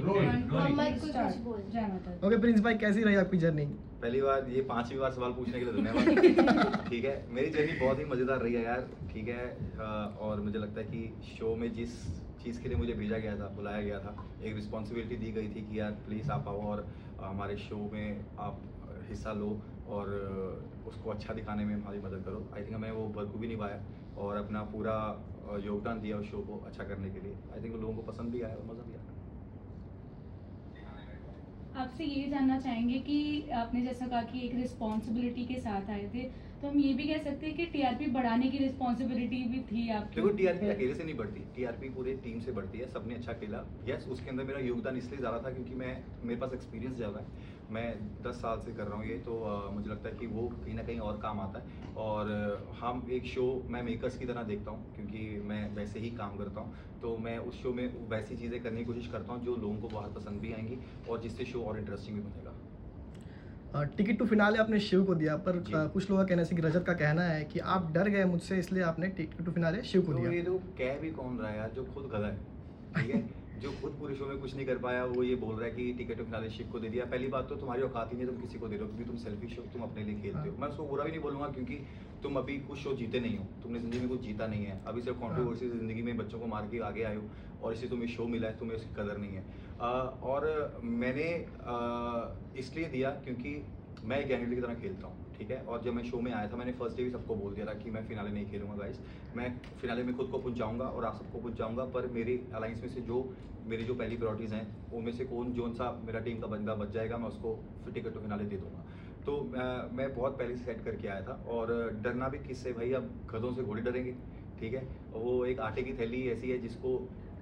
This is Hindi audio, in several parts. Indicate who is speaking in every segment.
Speaker 1: मोहम्मद कुछ बोल।
Speaker 2: जय माता दी।
Speaker 3: ओके प्रिंस भाई, कैसी रही आपकी जर्नी?
Speaker 4: पहली बार ये 5वीं बार सवाल पूछने के लिए धन्यवाद। ठीक है, मेरी जर्नी बहुत ही मज़ेदार रही है यार। ठीक है, और मुझे लगता है कि शो में जिस चीज़ के लिए मुझे भेजा गया था, बुलाया गया था, एक रिस्पॉन्सिबिलिटी दी गई थी कि यार प्लीज़ आप आओ और हमारे शो में आप हिस्सा लो और उसको अच्छा दिखाने में हमारी मदद करो। आई थिंक मैं वो बखूबी निभाया और अपना पूरा योगदान दिया उस शो को अच्छा करने के लिए। आई थिंक लोगों को पसंद भी आया और मज़ा भी आया।
Speaker 2: आपसे ये जानना चाहेंगे कि आपने जैसा कहा कि एक रिस्पॉन्सिबिलिटी के साथ आए थे, तो हम ये भी कह सकते हैं कि टीआरपी बढ़ाने की रिस्पॉन्सिबिलिटी भी थी आपकी।
Speaker 4: देखो, टीआरपी अकेले से नहीं बढ़ती, टीआरपी पूरे टीम से बढ़ती है। सबने अच्छा खेला। यस, उसके अंदर मेरा योगदान इसलिए ज़्यादा था क्योंकि मेरे पास एक्सपीरियंस ज़्यादा है। मैं 10 साल से कर रहा हूँ ये, तो मुझे लगता है कि वो कहीं ना कहीं और काम आता है। और हम एक शो मैं मेकर्स की तरह देखता हूँ क्योंकि मैं वैसे ही काम करता हूँ, तो मैं उस शो में वैसी चीज़ें करने की कोशिश करता हूँ जो लोगों को बहुत पसंद भी आएंगी और जिससे शो और इंटरेस्टिंग भी बनेगा।
Speaker 3: टिकट टू फिनाले आपने शिव को दिया, पर
Speaker 4: जी।
Speaker 3: कुछ लोगों का कहना है कि रजत का कहना है कि आप डर गए मुझसे, इसलिए आपने टिकट टू फिनाले शिव को
Speaker 4: तो
Speaker 3: दिया।
Speaker 4: ये तो कह भी कौन रहा है यार, जो खुद गधा है। ठीक है, जो खुद पूरे शो में कुछ नहीं कर पाया वो ये बोल रहा है कि टिकट फिनाले शिव को दे दिया। पहली बात तो तुम्हारी औकात ही नहीं, तुम किसी को दे रहे हो क्योंकि तुम सेल्फिश हो, तुम अपने लिए खेलते हो। मैं उसको बुरा भी नहीं बोलूँगा क्योंकि तुम अभी कुछ शो जीते नहीं हो, तुमने जिंदगी में कुछ जीता नहीं है। अभी सिर्फ कॉन्ट्रोवर्सी से जिंदगी में बच्चों को मार के आगे आए हो और इससे तुम्हें शो मिला है, तुम्हें उसकी कदर नहीं है। और मैंने इसलिए दिया क्योंकि मैं एक कैंडिडेट की तरह खेलता हूँ। ठीक है, और जब मैं शो में आया था मैंने फर्स्ट डे भी सबको बोल दिया था कि मैं फिनाले नहीं खेलूंगा गाइस, मैं फिनाले में खुद को पहुंचाऊंगा और आप सबको पहुंचाऊंगा, पर मेरी अलायंस में से जो मेरी जो पहली प्रायोरिटीज़ हैं उनमें से जोन सा मेरा टीम का बंदा बच जाएगा, मैं उसको फिर टिकट टू फिनाले दे दूंगा। तो मैं बहुत पहले से सेट करके आया था। और डरना भी किससे भाई, अब गधों से घोड़े डरेंगे। ठीक है, वो एक आटे की थैली ऐसी है जिसको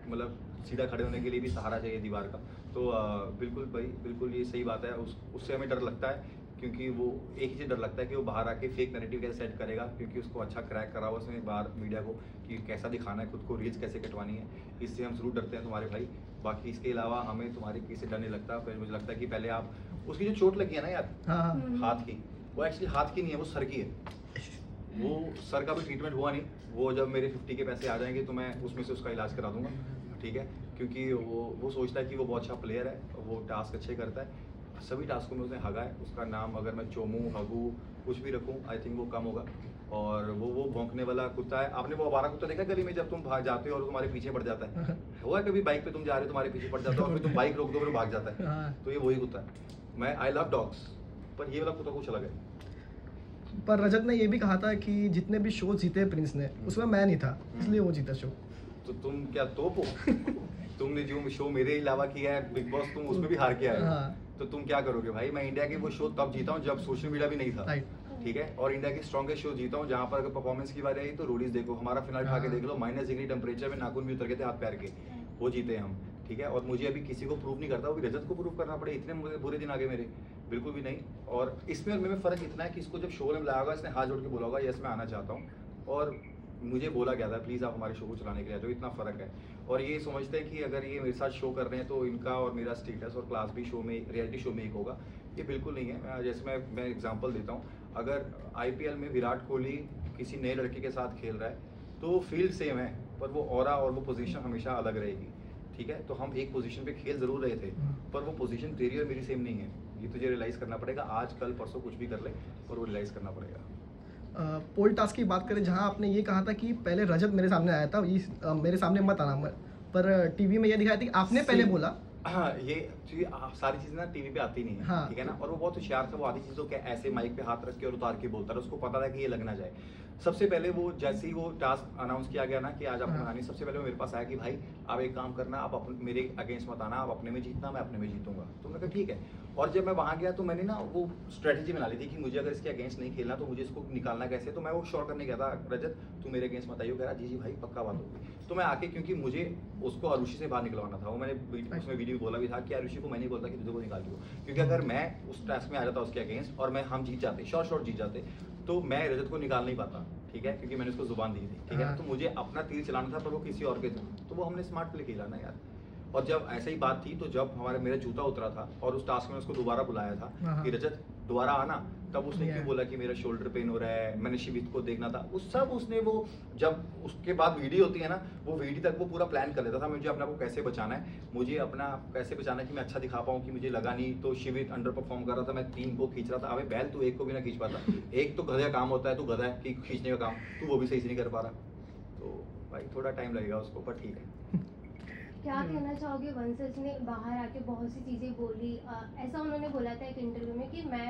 Speaker 4: मतलब सीधा खड़े होने के लिए भी सहारा चाहिए दीवार का। तो बिल्कुल भाई, बिल्कुल ये सही बात है। उससे हमें डर लगता है क्योंकि वो एक ही चीज़ डर लगता है कि वो बाहर आके फेक नैरेटिव कैसे सेट करेगा, क्योंकि उसको अच्छा क्रैक करा हुआ उसने बाहर मीडिया को कि कैसा दिखाना है खुद को, रील्स कैसे कटवानी है। इससे हम ज़रूर डरते हैं तुम्हारे भाई। बाकी इसके अलावा हमें तुम्हारे किसी से डर नहीं लगता। फिर मुझे लगता है कि पहले आप उसकी जो चोट लगी है ना यार,
Speaker 3: हाँ
Speaker 4: हाथ की, वो एक्चुअली हाथ की नहीं है, वो सर की है। वो सर का भी ट्रीटमेंट हुआ नहीं। वो जब मेरे 50 के पैसे आ जाएंगे तो मैं उसमें से उसका इलाज करा दूंगा। ठीक है, क्योंकि वो सोचता है कि वो बहुत अच्छा प्लेयर है, वो टास्क अच्छे करता है। सभी टास्कों में उसने हगा है। उसका नाम अगर मैं चोमू, हगू कुछ भी रखूँ, आई थिंक वो कम होगा। और वो भौंकने वाला कुत्ता है। आपने वो आवारा कुत्ता देखा गली में जब तुम भाग जाते हो और तुम्हारे पीछे पड़ जाता है? हुआ है कभी बाइक पे तुम जा रहे हो, तुम्हारे पीछे पड़ जाता है और फिर तुम बाइक रोक दो, फिर वो भाग जाता है।
Speaker 3: हाँ।
Speaker 4: तो ये वही कुत्ता है। मैं आई लव डॉग्स, पर ये वाला कुत्ता कुछ अलग है।
Speaker 3: पर रजत ने ये भी कहा था कि जितने भी शो जीते प्रिंस ने, उसमें मैं नहीं था, इसलिए वो जीता शो।
Speaker 4: तो तुम क्या तोप हो? तुमने जो शो मेरे अलावा किया है बिग बॉस, तुम उसमें भी हार के आए हो।
Speaker 3: हाँ।
Speaker 4: तो तुम क्या करोगे भाई? मैं इंडिया के वो शो तब जीता हूँ जब सोशल मीडिया भी नहीं था।
Speaker 3: राइट।
Speaker 4: ठीक है, और इंडिया की स्ट्रॉन्गेस्ट शो जीता हूँ जहाँ पर अगर परफॉर्मेंस की बात आई तो रोडीज देखो, हमारा फिनाल खा के देख लो, -डिग्री टेम्परेचर में नाखून भी उतर गए थे हाथ पैर के, वो जीते हम। ठीक है, और मुझे अभी किसी को प्रूव नहीं करता, वो भी रजत को प्रूव करना पड़े, इतने मुझे बुरे दिन आगे मेरे, बिल्कुल भी नहीं। और इसमें और मेरे में फ़र्क इतना है कि इसको जब शो में बुलाया होगा इसने हाथ जोड़ के बोला होगा यस मैं आना चाहता हूँ, और मुझे बोला गया था प्लीज़ आप हमारे शो को चलाने के लिए आ जाओ। इतना फ़र्क है। और ये समझते हैं कि अगर ये मेरे साथ शो कर रहे हैं तो इनका और मेरा स्टेटस और क्लास भी शो में, रियलिटी शो में एक होगा। ये बिल्कुल नहीं है। जैसे मैं एग्जांपल देता हूँ, अगर आईपीएल में विराट कोहली किसी नए लड़के के साथ खेल रहा है तो फील्ड सेम है, पर वो ऑरा और वो पोजीशन हमेशा अलग रहेगी। ठीक है, तो हम एक पोजीशन पे खेल ज़रूर रहे थे, पर वो पोजीशन तेरी और मेरी सेम नहीं है। ये तुझे रियलाइज़ करना पड़ेगा। आज कल परसों कुछ भी कर ले, पर वो रियलाइज़ करना पड़ेगा।
Speaker 3: पोल टास्क की बात करें, जहाँ आपने ये कहा था कि पहले रजत मेरे सामने आया था, मेरे सामने मत आना, पर टीवी में ये दिखाया था कि आपने पहले बोला।
Speaker 4: हाँ, ये सारी चीज़ें ना टीवी पे आती नहीं है।
Speaker 3: हाँ।
Speaker 4: ठीक है ना, और वो बहुत होशियार था। वो आधी चीज़ों के ऐसे माइक पे हाथ रख के और उतार के बोलता था, उसको पता था कि ये लग ना जाए। सबसे पहले वो जैसे ही वो टास्क अनाउंस किया गया ना कि आज आपको बनानी, सबसे पहले वो मेरे पास आया कि भाई आप एक काम करना, आप अपने मेरे अगेंस्ट मत आना, आप अपने में जीतना, मैं अपने में जीतूंगा। तो मैंने कहा ठीक है। और जब मैं वहाँ गया तो मैंने ना वो स्ट्रेटेजी बना ली थी कि मुझे अगर इसके अगेंस्ट नहीं खेलना तो मुझे इसको निकालना कैसे। तो मैं वो श्योर करने गया था, रजत तू मेरे अगेंस्ट मत आइयो। कह रहा जी भाई पक्का बात होगी। तो मैं आके, क्योंकि मुझे उसको आरुषि से बाहर निकलवाना था, वो मैंने उसमें वीडियो बोला भी था कि आरुषि को मैं नहीं बोलता कि तुझे को निकाल दियो, क्योंकि अगर मैं उस टास्क में आ जाता उसके अगेंस्ट और हम जीत जाते, शॉर्ट जीत जाते, तो मैं रजत को निकाल नहीं पाता। ठीक है, क्योंकि मैंने उसको जुबान दी थी। ठीक है ना, तो मुझे अपना तीर चलाना था, पर वो किसी और के था। तो वो हमने स्मार्ट प्ले खेला ना यार। और जब ऐसे ही बात थी तो जब मेरा जूता उतरा था और उस टास्क में उसको दोबारा बुलाया था
Speaker 3: हाँ।
Speaker 4: कि रजत दोबारा आना, तब उसने
Speaker 3: Yeah.
Speaker 4: क्यों बोला कि मेरा शोल्डर पेन हो रहा है, मैंने शिवित को देखना था, उस सब उसने वो जब उसके बाद वीडियो होती है ना, वो वीडियो तक वो पूरा प्लान कर लेता था मुझे अपने आप को कैसे बचाना है, मुझे अपना आप कैसे बचाना है कि मैं अच्छा दिखा पाऊँ, कि मुझे लगा नहीं तो शिवित अंडर परफॉर्म कर रहा था, मैं 3 को खींच रहा था। अबे बैल, तू एक को भी ना खींच पाता, एक तो गधा काम होता है, तू गधा है कि खींचने का काम, तू वो भी सही से नहीं कर पा रहा, तो भाई थोड़ा टाइम लगेगा उसको, पर ठीक है।
Speaker 1: क्या कहना चाहोगे? वंशज ने बाहर आके बहुत सी चीजें बोली, ऐसा उन्होंने बोला था एक इंटरव्यू में कि मैं